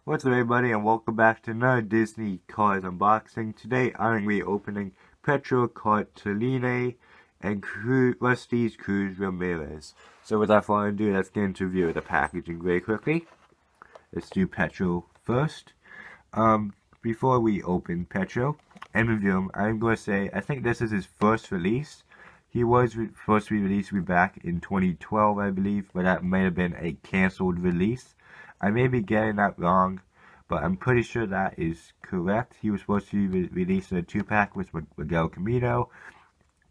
What's up everybody and welcome back to another Disney Cars unboxing. Today I'm going to be opening Petro Cartalina and EZE Cruz Ramirez. So without further ado, let's get into review of the packaging very quickly. Let's do Petro first. Before we open Petro and review him, I'm going to say I think this is his first release. He was supposed to be released back in 2012 I believe, but that may have been a cancelled release. I may be getting that wrong, but I'm pretty sure that is correct. He was supposed to be released in a 2-pack with Miguel Camino,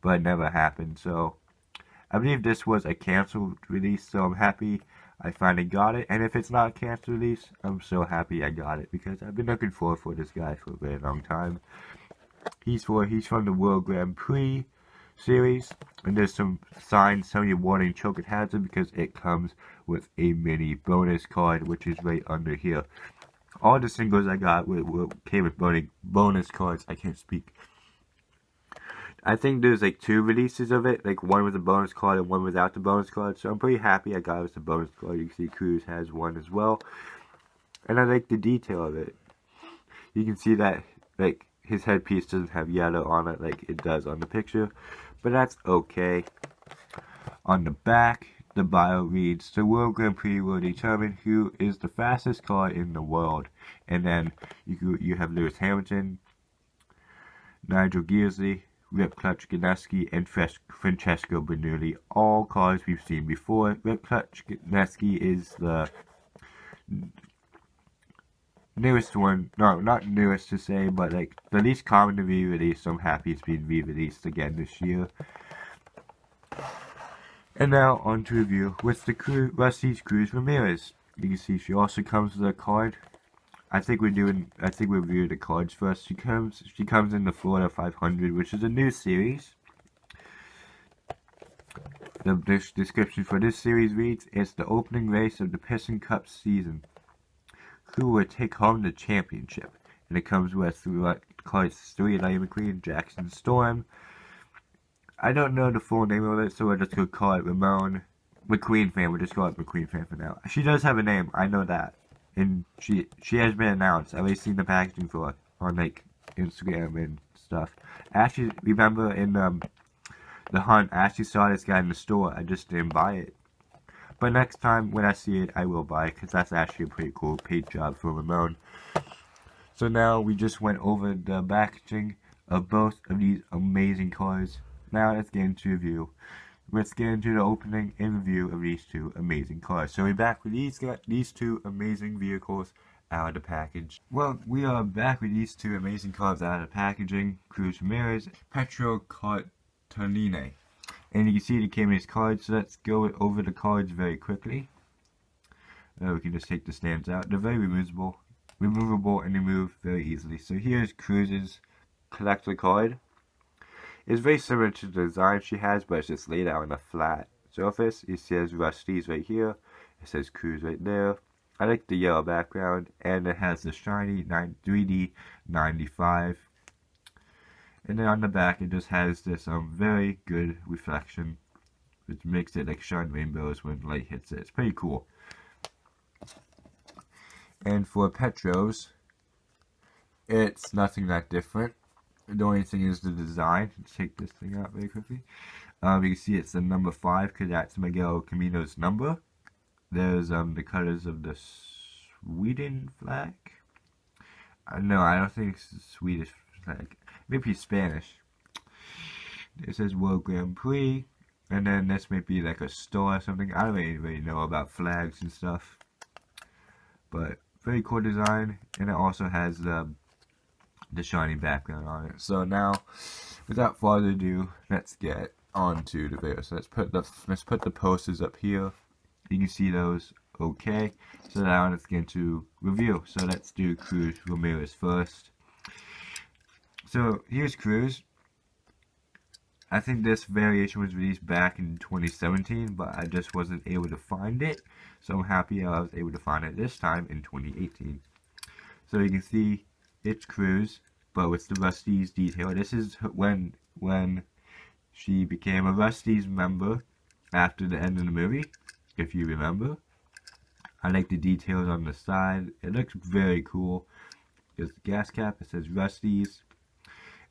but it never happened. So I believe this was a canceled release, so I'm happy I finally got it. And if it's not a canceled release, I'm so happy I got it because I've been looking forward for this guy for a very long time. He's from the World Grand Prix series, and there's some signs telling you warning chocolate hazard because it comes with a mini bonus card, which is right under here. All the singles I got came with bonus cards. I can't speak. I think there's like 2 releases of it, like one with a bonus card and one without the bonus card, so I'm pretty happy I got it with the bonus card. You can see Cruz has one as well, and I like the detail of it. You can see that like his headpiece doesn't have yellow on it like it does on the picture, but that's okay. On the back, the bio reads, "The World Grand Prix will determine who is the fastest car in the world." And then you have Lewis Hamilton, Nigel Gearsley, Rip Clutch Ganassi, and Francesco Bernoulli. All cars we've seen before. Rip Clutch Ganassi is the newest one. No, not newest to say, but like the least common to be released. So I'm happy it's being re-released again this year. And now on to review with the EZE Cruz Ramirez. You can see she also comes with a card. I think we'll review the cards first. She comes in the Florida 500, which is a new series. The description for this series reads, "It's the opening race of the Piston Cup season. Who will take home the championship?" And it comes with cards 3, Lightning McQueen, Jackson Storm. I don't know the full name of it, so we're just going to call it Ramon McQueen fan. We'll just call it McQueen fan for now. She does have a name, I know that. And she has been announced. I've already seen the packaging for it on like Instagram and stuff. Actually, remember in the hunt, I actually saw this guy in the store. I just didn't buy it. But next time when I see it, I will buy it because that's actually a pretty cool paint job for Ramon. So now we just went over the packaging of both of these amazing cars. Now let's get into review. Let's get into the opening and review of these 2 amazing cars. So we're back with these 2 amazing vehicles out of the package. Well, we are back with these 2 amazing cars out of the packaging. Cruz Ramirez, Petro Cartalina. And you can see they came in these cards, so let's go over the cards very quickly. We can just take the stands out. They're very removable and remove very easily. So here's Cruz's collector card. It's very similar to the design she has, but it's just laid out on a flat surface. It says Rusty's right here. It says Cruz right there. I like the yellow background, and it has the shiny 3D 95. And then on the back, it just has this very good reflection, which makes it like shine rainbows when light hits it. It's pretty cool. And for Petros, it's nothing that different. The only thing is the design. Let's take this thing out very quickly. You can see it's the number 5 because that's Miguel Camino's number. There's the colors of the Sweden flag. No, I don't think it's the Swedish flag. Maybe Spanish. It says World Grand Prix, and then this may be like a store or something. I don't really know about flags and stuff, but very cool design, and it also has the shiny background on it. So now, without further ado, let's get on to the video. So let's put the posters up here. You can see those. Okay. So now let's get into review. So let's do Cruz Ramirez first. So here's Cruz. I think this variation was released back in 2017, but I just wasn't able to find it. So I'm happy I was able to find it this time in 2018. So you can see it's Cruz, but with the Rusty's detail. This is when she became a Rusty's member after the end of the movie, if you remember. I like the details on the side. It looks very cool. There's the gas cap. It says Rusty's.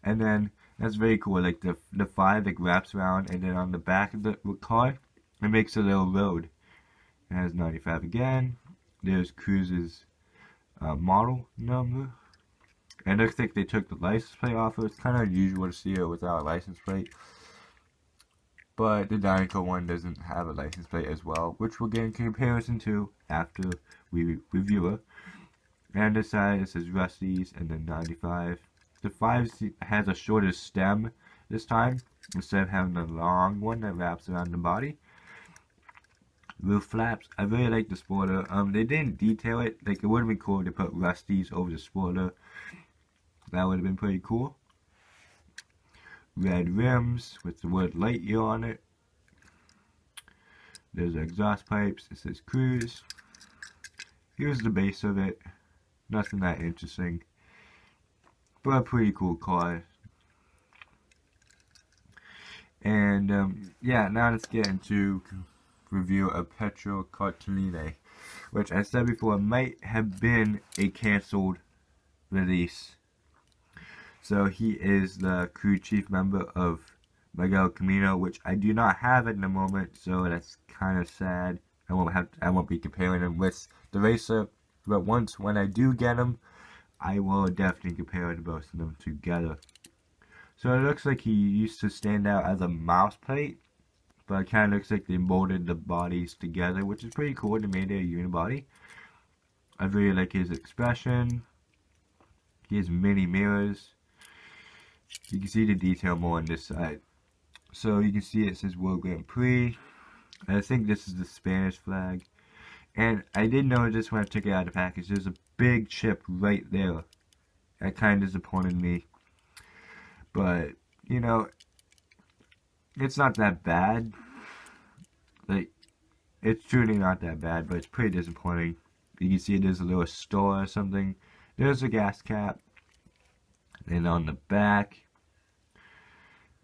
And then that's very cool. Like the 5 like wraps around, and then on the back of the car, it makes a little road. It has 95 again. There's Cruz's model number. And it looks like they took the license plate off. It's kind of unusual to see it without a license plate. But the Dynaco one doesn't have a license plate as well, which we'll get in comparison to after we review it. And this side it says Rusty's, and then 95. The 5 has a shorter stem this time, instead of having a long one that wraps around the body. Roof flaps. I really like the spoiler. They didn't detail it. Like, it would have been cool to put Rusty's over the spoiler. That would have been pretty cool. Red rims with the word Lightyear on it. There's exhaust pipes. It says Cruz. Here's the base of it. Nothing that interesting, but a pretty cool car. And yeah, now let's get into review of Petro Cartalina, which I said before might have been a cancelled release. So he is the crew chief member of Miguel Camino, which I do not have at the moment, so that's kind of sad. I won't be comparing him with the racer, but when I do get him, I will definitely compare the both of them together. So it looks like he used to stand out as a mouse plate, but it kind of looks like they molded the bodies together, which is pretty cool. They made it a unibody. I really like his expression. He has mini mirrors. You can see the detail more on this side. So you can see it says World Grand Prix. I think this is the Spanish flag. And I did notice this when I took it out of the package. There's a big chip right there. That kind of disappointed me. But, you know, it's not that bad. Like, it's truly not that bad, but it's pretty disappointing. You can see there's a little store or something. There's a gas cap. And on the back,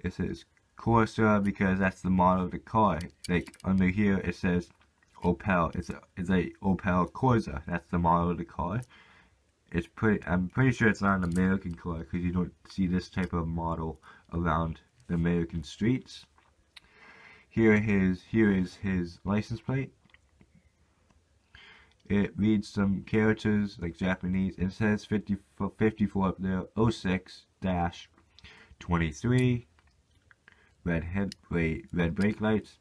it says Corsa because that's the model of the car. Like, under here it says Opel. It's a Opel Corsa. That's the model of the car. I'm pretty sure it's not an American car because you don't see this type of model around the American streets. Here is his license plate. It reads some characters like Japanese. It says 54 up there. 06-23. Red brake lights.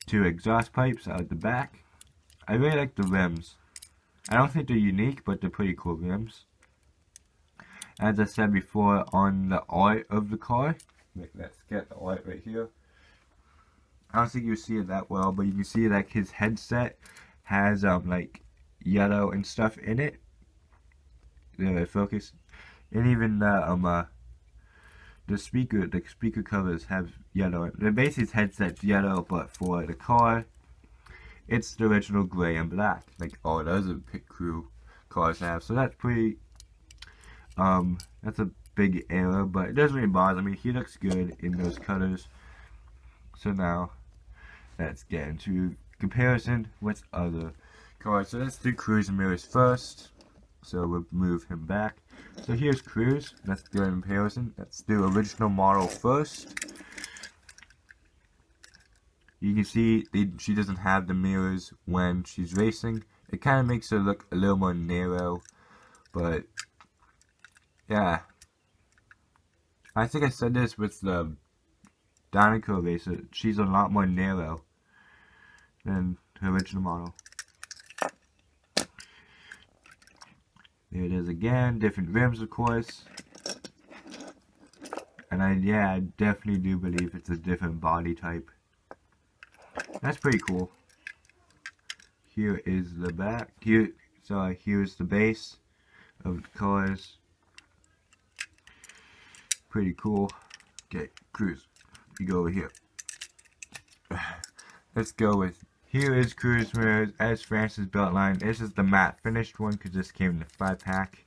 2 exhaust pipes out the back. I really like the rims. I don't think they're unique, but they're pretty cool rims. As I said before, on the art of the car, let's get the art right here. I don't think you see it that well, but you can see like his headset has like yellow and stuff in it. There, focus, and even the speaker covers have yellow. Basically, his headset's yellow, but for the car, it's the original gray and black, like all the other pit crew cars have. So that's pretty, that's a big error, but it doesn't really bother me. He looks good in those colors. So now, let's get into comparison with other cars. So let's do Cruz Ramirez first. So we'll move him back. So here's Cruz. Let's do a comparison. Let's do original model first. You can see she doesn't have the mirrors when she's racing. It kind of makes her look a little more narrow, but yeah. I think I said this with the Dynaco racer. She's a lot more narrow than her original model. There it is again. Different rims, of course. And I definitely do believe it's a different body type. That's pretty cool. Here is the back. Here's the base of the cars. Pretty cool. Okay, Cruz. You go over here. Let's go with. Here is Cruz Ramirez as Francis Beltline. This is the matte finished one because this came in the 5-pack.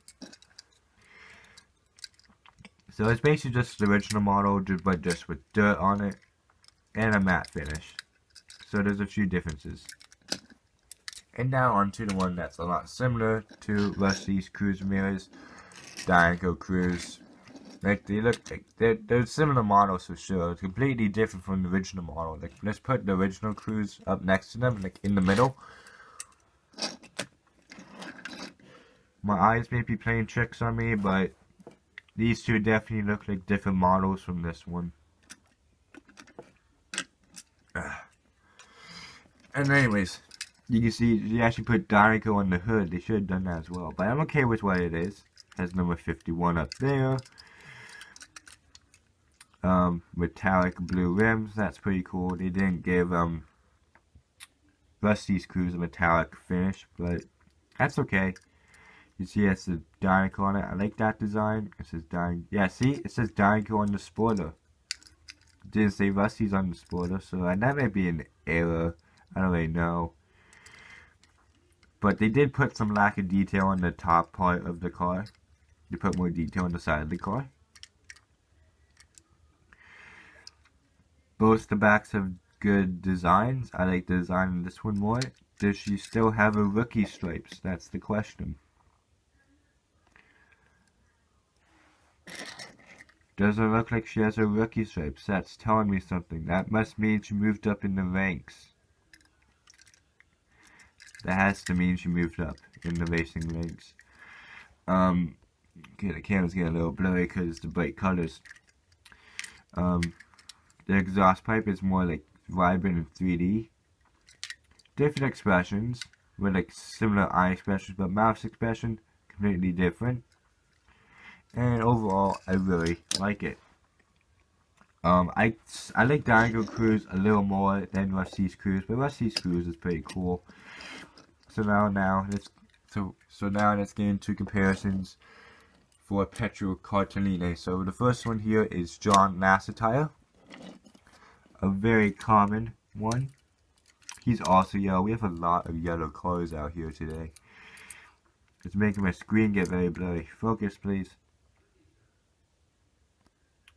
So it's basically just the original model, but just with dirt on it and a matte finish. So there's a few differences. And now onto the one that's a lot similar to EZE Cruz Ramirez, EZE Cruz. Like, they look like they're similar models for sure. It's completely different from the original model. Like, let's put the original Cruz up next to them, like in the middle. My eyes may be playing tricks on me, but these two definitely look like different models from this one. And anyways, you can see they actually put Dinoco on the hood. They should have done that as well. But I'm okay with what it is. It has number 51 up there. Metallic blue rims. That's pretty cool. They didn't give EZE Cruz a metallic finish, but that's okay. You see it says Dinoco on it. I like that design. It says Dinoco. Yeah, see? It says Dinoco on the spoiler. It didn't say EZE's on the spoiler, so that may be an error. I don't really know. But they did put some lack of detail on the top part of the car. They put more detail on the side of the car. Both the backs have good designs. I like the design in this one more. Does she still have her rookie stripes? That's the question. Doesn't look like she has her rookie stripes. That's telling me something. That must mean she moved up in the ranks. That has to mean she moved up in the racing ranks. Okay, the camera's getting a little blurry because the bright colors. The exhaust pipe is more like vibrant and 3D. Different expressions with like similar eye expressions, but mouth expression completely different. And overall, I really like it. I like Dinoco Cruz a little more than EZE Cruz, but EZE Cruz is pretty cool. So now let's get into comparisons for Petro Cartalina. So the first one here is John Lasseter, a very common one. He's also yellow. We have a lot of yellow cars out here today. It's making my screen get very blurry. Focus, please.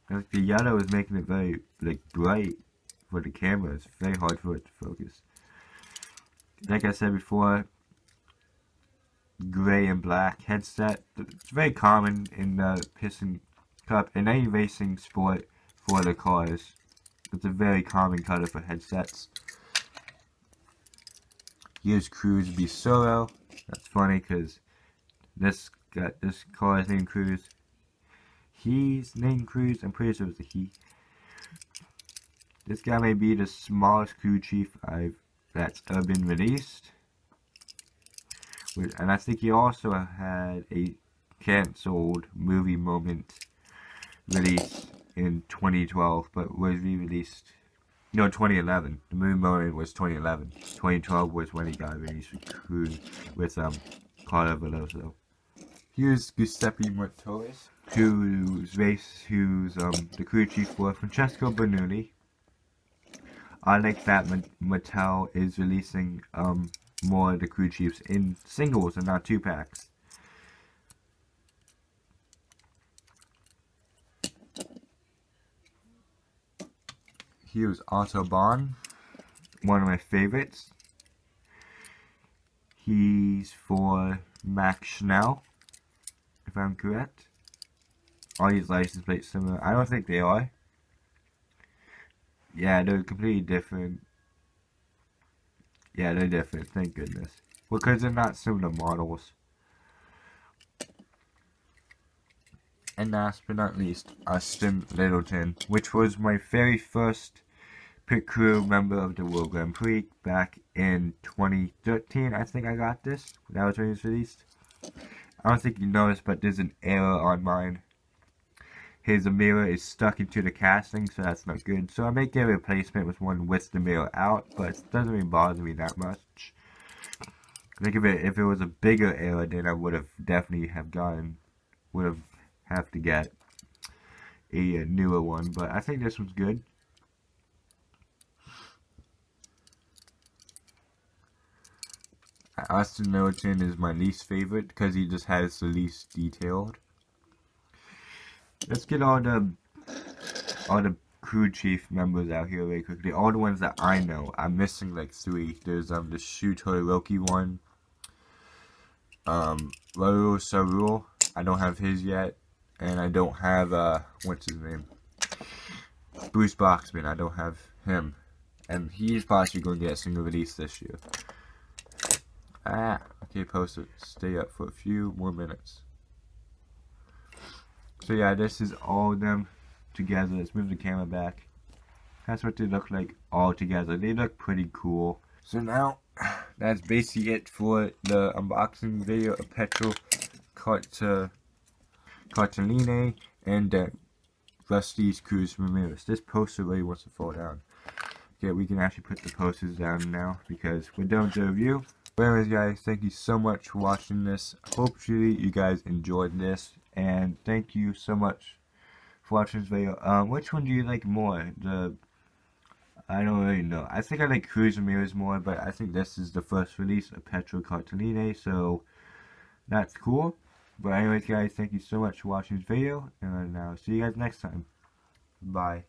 Like, the yellow is making it very bright for the camera. It's very hard for it to focus. Like I said before, gray and black headset. It's very common in the Piston Cup, in any racing sport for the cars. It's a very common color for headsets. Here's Cruz B Solo. That's funny because this car is named Cruz. He's named Cruz. I'm pretty sure it's a he. This guy may be the smallest crew chief that's ever been released. And I think he also had a cancelled movie moment release in 2012, but was re-released. No, 2011. The movie moment was 2011. 2012 was when he got released with Cruz with Carlo Veloso. Here's Giuseppe Mortoris, who's the crew chief for Francesco Bernoulli. I like that Mattel is releasing more of the crew chiefs in singles and not 2-packs. Here's Autobahn, one of my favorites. He's for Max Schnell, if I'm correct. All these license plates similar. I don't think they are. Yeah, they're completely different. Yeah, they're different, thank goodness. Because they're not similar models. And last but not least, Austin Littleton, which was my very first pit crew member of the World Grand Prix back in 2013. I think I got this. That was when it was released. I don't think you noticed, but there's an error on mine. His mirror is stuck into the casting, so that's not good. So I may get a replacement with one with the mirror out, but it doesn't really bother me that much. I think if it was a bigger error, then I would have definitely have to get a newer one. But I think this one's good. Austin Littleton is my least favorite because he just has the least detailed. Let's get all the crew chief members out here really quickly. All the ones that I know. I'm missing like 3. There's the Shuto Loki one. Laru Sarul. I don't have his yet. And I don't have what's his name? Bruce Boxman. I don't have him. And he's possibly going to get a single release this year. Okay, post it. Stay up for a few more minutes. So yeah, this is all of them together. Let's move the camera back. That's what they look like all together. They look pretty cool. So now, that's basically it for the unboxing video of Petro Cartalina and EZE Cruz Ramirez. This poster really wants to fall down. Okay, we can actually put the posters down now because we're done with the review. But anyways, guys, thank you so much for watching this. Hopefully you guys enjoyed this, and thank you so much for watching this video. Which one do you like more? I don't really know. I think I like Cruz Ramirez more, but I think this is the first release of Petro Cartalina, so that's cool. But anyways, guys, thank you so much for watching this video, and I'll see you guys next time. Bye.